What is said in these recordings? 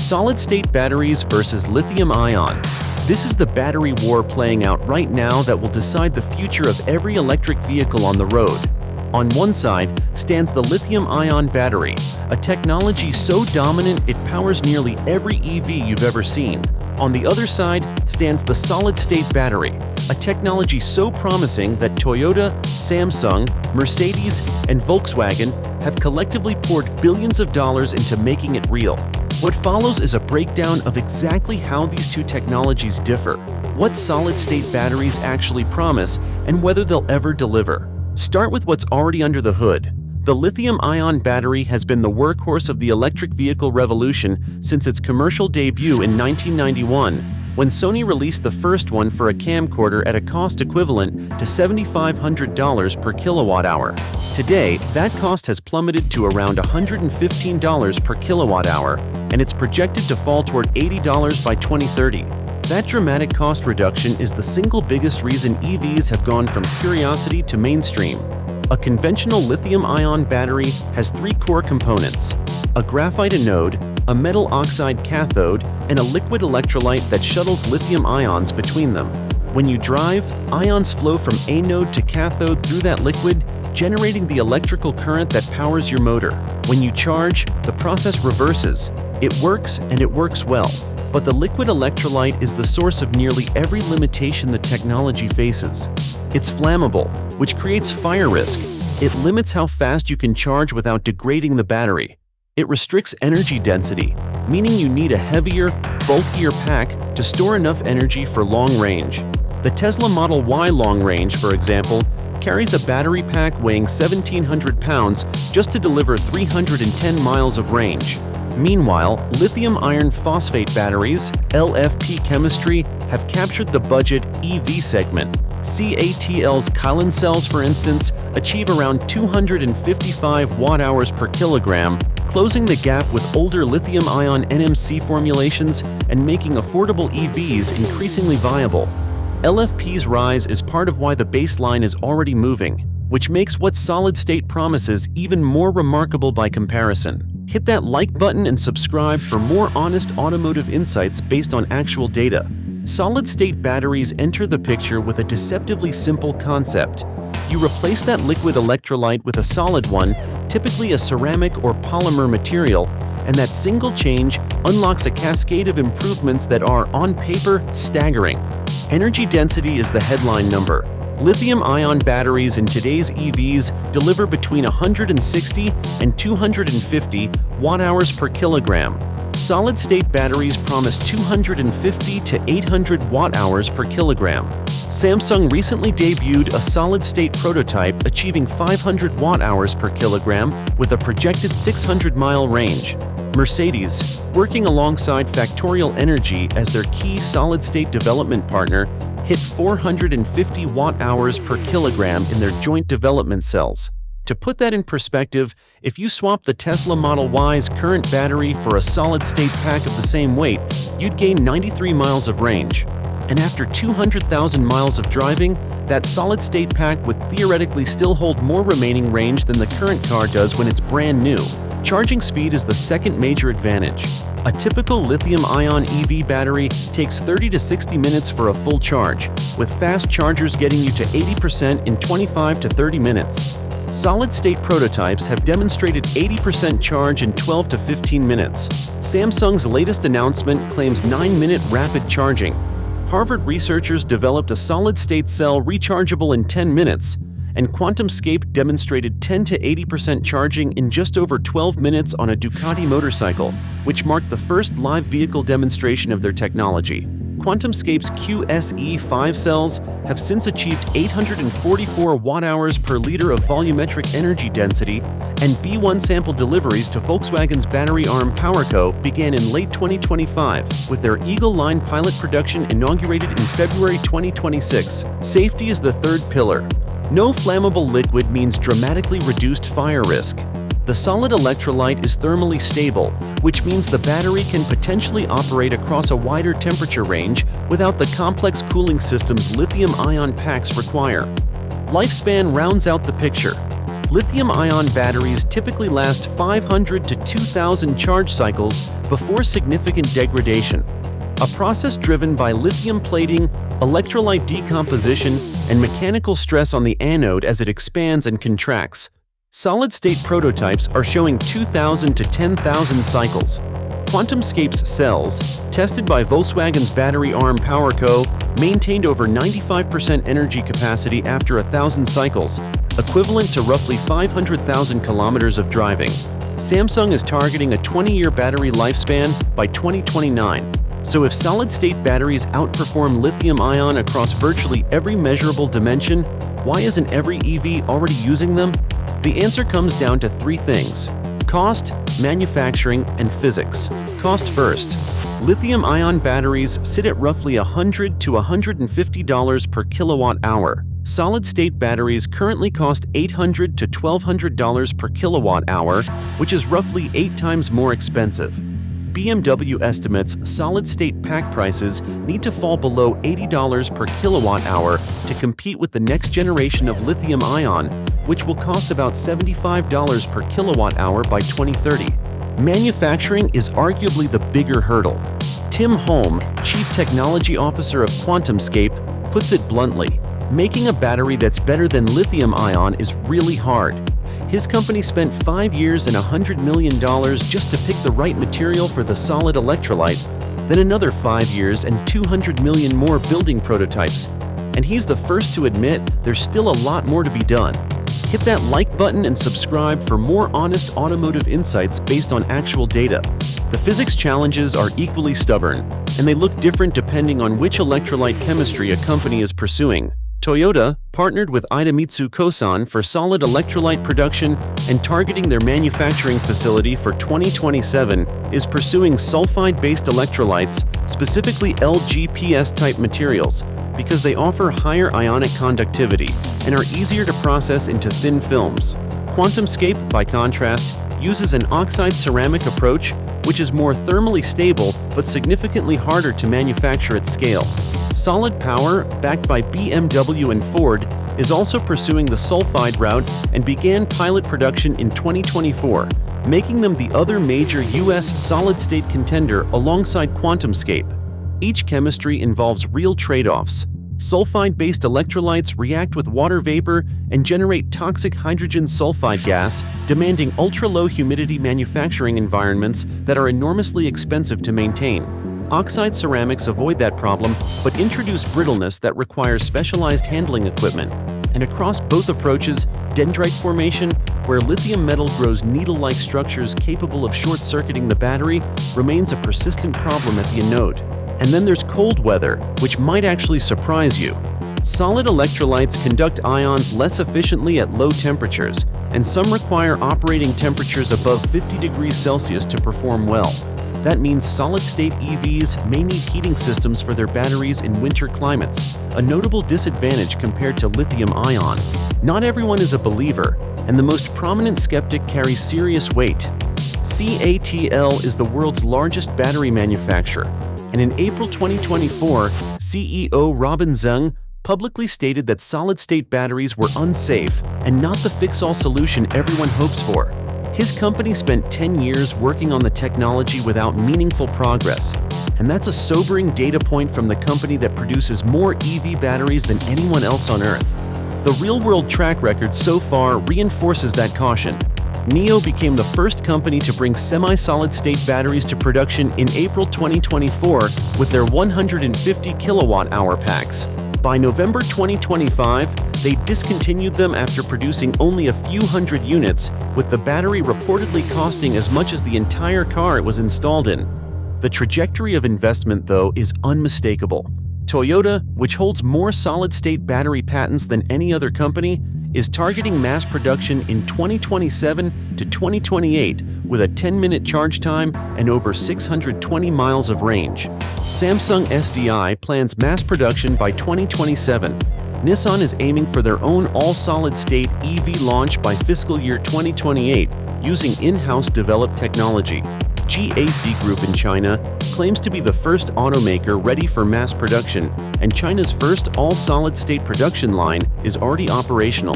Solid-state batteries versus lithium-ion. This is the battery war playing out right now that will decide the future of every electric vehicle on the road. On one side stands the lithium-ion battery, a technology so dominant it powers nearly every EV you've ever seen. On the other side stands the solid-state battery, a technology so promising that Toyota, Samsung, Mercedes, and Volkswagen have collectively poured billions of dollars into making it real. What follows is a breakdown of exactly how these two technologies differ, what solid-state batteries actually promise, and whether they'll ever deliver. Start with what's already under the hood. The lithium-ion battery has been the workhorse of the electric vehicle revolution since its commercial debut in 1991, when Sony released the first one for a camcorder at a cost equivalent to $7,500 per kilowatt-hour. Today, that cost has plummeted to around $115 per kilowatt-hour, and it's projected to fall toward $80 by 2030. That dramatic cost reduction is the single biggest reason EVs have gone from curiosity to mainstream. A conventional lithium-ion battery has three core components: a graphite anode, a metal oxide cathode, and a liquid electrolyte that shuttles lithium ions between them. When you drive, ions flow from anode to cathode through that liquid, generating the electrical current that powers your motor. When you charge, the process reverses. It works, and it works well. But the liquid electrolyte is the source of nearly every limitation the technology faces. It's flammable, which creates fire risk. It limits how fast you can charge without degrading the battery. It restricts energy density, meaning you need a heavier, bulkier pack to store enough energy for long range. The Tesla Model Y long range, for example, carries a battery pack weighing 1,700 pounds just to deliver 310 miles of range. Meanwhile, lithium iron phosphate batteries, LFP chemistry, have captured the budget EV segment. CATL's Kylan cells, for instance, achieve around 255 watt-hours per kilogram, closing the gap with older lithium-ion NMC formulations and making affordable EVs increasingly viable. LFP's rise is part of why the baseline is already moving, which makes what solid-state promises even more remarkable by comparison. Hit that like button and subscribe for more honest automotive insights based on actual data. Solid-state batteries enter the picture with a deceptively simple concept. You replace that liquid electrolyte with a solid one, typically a ceramic or polymer material, and that single change unlocks a cascade of improvements that are, on paper, staggering. Energy density is the headline number. Lithium-ion batteries in today's EVs deliver between 160 and 250 watt-hours per kilogram. Solid-state batteries promise 250 to 800 watt-hours per kilogram. Samsung recently debuted a solid-state prototype achieving 500 watt-hours per kilogram with a projected 600-mile range. Mercedes, working alongside Factorial Energy as their key solid-state development partner, hit 450 watt-hours per kilogram in their joint development cells. To put that in perspective, if you swap the Tesla Model Y's current battery for a solid-state pack of the same weight, you'd gain 93 miles of range. And after 200,000 miles of driving, that solid-state pack would theoretically still hold more remaining range than the current car does when it's brand new. Charging speed is the second major advantage. A typical lithium-ion EV battery takes 30 to 60 minutes for a full charge, with fast chargers getting you to 80% in 25 to 30 minutes. Solid-state prototypes have demonstrated 80% charge in 12 to 15 minutes. Samsung's latest announcement claims 9-minute rapid charging. Harvard researchers developed a solid-state cell rechargeable in 10 minutes, and QuantumScape demonstrated 10 to 80% charging in just over 12 minutes on a Ducati motorcycle, which marked the first live vehicle demonstration of their technology. QuantumScape's QSE-5 cells have since achieved 844 watt-hours per liter of volumetric energy density, and B1 sample deliveries to Volkswagen's battery arm PowerCo began in late 2025, with their Eagle Line pilot production inaugurated in February 2026. Safety is the third pillar. No flammable liquid means dramatically reduced fire risk. The solid electrolyte is thermally stable, which means the battery can potentially operate across a wider temperature range without the complex cooling systems lithium-ion packs require. Lifespan rounds out the picture. Lithium-ion batteries typically last 500 to 2,000 charge cycles before significant degradation, a process driven by lithium plating, electrolyte decomposition, and mechanical stress on the anode as it expands and contracts. Solid-state prototypes are showing 2,000 to 10,000 cycles. QuantumScape's cells, tested by Volkswagen's battery arm PowerCo, maintained over 95% energy capacity after 1,000 cycles, equivalent to roughly 500,000 kilometers of driving. Samsung is targeting a 20-year battery lifespan by 2029. So if solid-state batteries outperform lithium-ion across virtually every measurable dimension, why isn't every EV already using them? The answer comes down to three things: cost, manufacturing, and physics. Cost first. Lithium-ion batteries sit at roughly $100 to $150 per kilowatt-hour. Solid-state batteries currently cost $800 to $1,200 per kilowatt-hour, which is roughly 8 times more expensive. BMW estimates solid-state pack prices need to fall below $80 per kilowatt-hour to compete with the next generation of lithium-ion, which will cost about $75 per kilowatt-hour by 2030. Manufacturing is arguably the bigger hurdle. Tim Holm, Chief Technology Officer of QuantumScape, puts it bluntly: making a battery that's better than lithium-ion is really hard. His company spent 5 years and $100 million just to pick the right material for the solid electrolyte, then another 5 years and $200 million more building prototypes. And he's the first to admit there's still a lot more to be done. Hit that like button and subscribe for more honest automotive insights based on actual data. The physics challenges are equally stubborn, and they look different depending on which electrolyte chemistry a company is pursuing. Toyota, partnered with Idemitsu Kosan for solid electrolyte production and targeting their manufacturing facility for 2027, is pursuing sulfide-based electrolytes, specifically LGPS-type materials, because they offer higher ionic conductivity and are easier to process into thin films. QuantumScape, by contrast, uses an oxide ceramic approach, which is more thermally stable but significantly harder to manufacture at scale. Solid Power, backed by BMW and Ford, is also pursuing the sulfide route and began pilot production in 2024, making them the other major U.S. solid-state contender alongside QuantumScape. Each chemistry involves real trade-offs. Sulfide-based electrolytes react with water vapor and generate toxic hydrogen sulfide gas, demanding ultra-low humidity manufacturing environments that are enormously expensive to maintain. Oxide ceramics avoid that problem, but introduce brittleness that requires specialized handling equipment. And across both approaches, dendrite formation, where lithium metal grows needle-like structures capable of short-circuiting the battery, remains a persistent problem at the anode. And then there's cold weather, which might actually surprise you. Solid electrolytes conduct ions less efficiently at low temperatures, and some require operating temperatures above 50 degrees Celsius to perform well. That means solid-state EVs may need heating systems for their batteries in winter climates, a notable disadvantage compared to lithium-ion. Not everyone is a believer, and the most prominent skeptic carries serious weight. CATL is the world's largest battery manufacturer, and in April 2024, CEO Robin Zeng publicly stated that solid-state batteries were unsafe and not the fix-all solution everyone hopes for. His company spent 10 years working on the technology without meaningful progress, and that's a sobering data point from the company that produces more EV batteries than anyone else on Earth. The real-world track record so far reinforces that caution. NIO became the first company to bring semi-solid-state batteries to production in April 2024 with their 150 kilowatt-hour packs. By November 2025, they discontinued them after producing only a few hundred units, with the battery reportedly costing as much as the entire car it was installed in. The trajectory of investment, though, is unmistakable. Toyota, which holds more solid-state battery patents than any other company, is targeting mass production in 2027 to 2028 with a 10-minute charge time and over 620 miles of range. Samsung SDI plans mass production by 2027. Nissan is aiming for their own all-solid-state EV launch by fiscal year 2028 using in-house developed technology. GAC Group in China claims to be the first automaker ready for mass production, and China's first all-solid-state production line is already operational.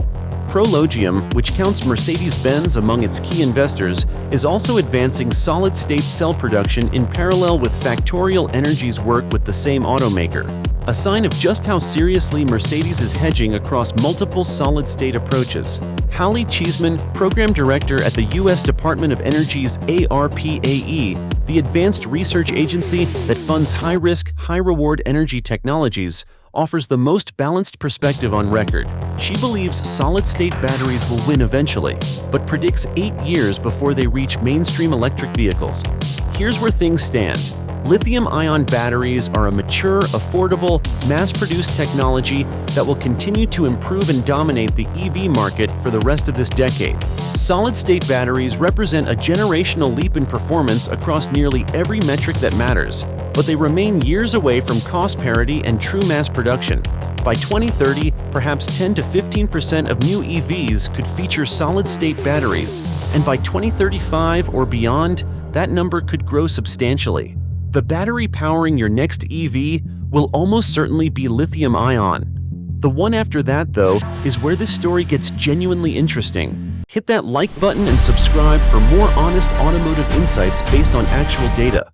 Prologium, which counts Mercedes-Benz among its key investors, is also advancing solid-state cell production in parallel with Factorial Energy's work with the same automaker, a sign of just how seriously Mercedes is hedging across multiple solid-state approaches. Hallie Cheesman, program director at the U.S. Department of Energy's ARPAE, the advanced research agency that funds high-risk, high-reward energy technologies, offers the most balanced perspective on record. She believes solid-state batteries will win eventually, but predicts 8 years before they reach mainstream electric vehicles. Here's where things stand. Lithium-ion batteries are a mature, affordable, mass-produced technology that will continue to improve and dominate the EV market for the rest of this decade. Solid-state batteries represent a generational leap in performance across nearly every metric that matters, but they remain years away from cost parity and true mass production. By 2030, perhaps 10 to 15% of new EVs could feature solid-state batteries, and by 2035 or beyond, that number could grow substantially. The battery powering your next EV will almost certainly be lithium-ion. The one after that, though, is where this story gets genuinely interesting. Hit that like button and subscribe for more honest automotive insights based on actual data.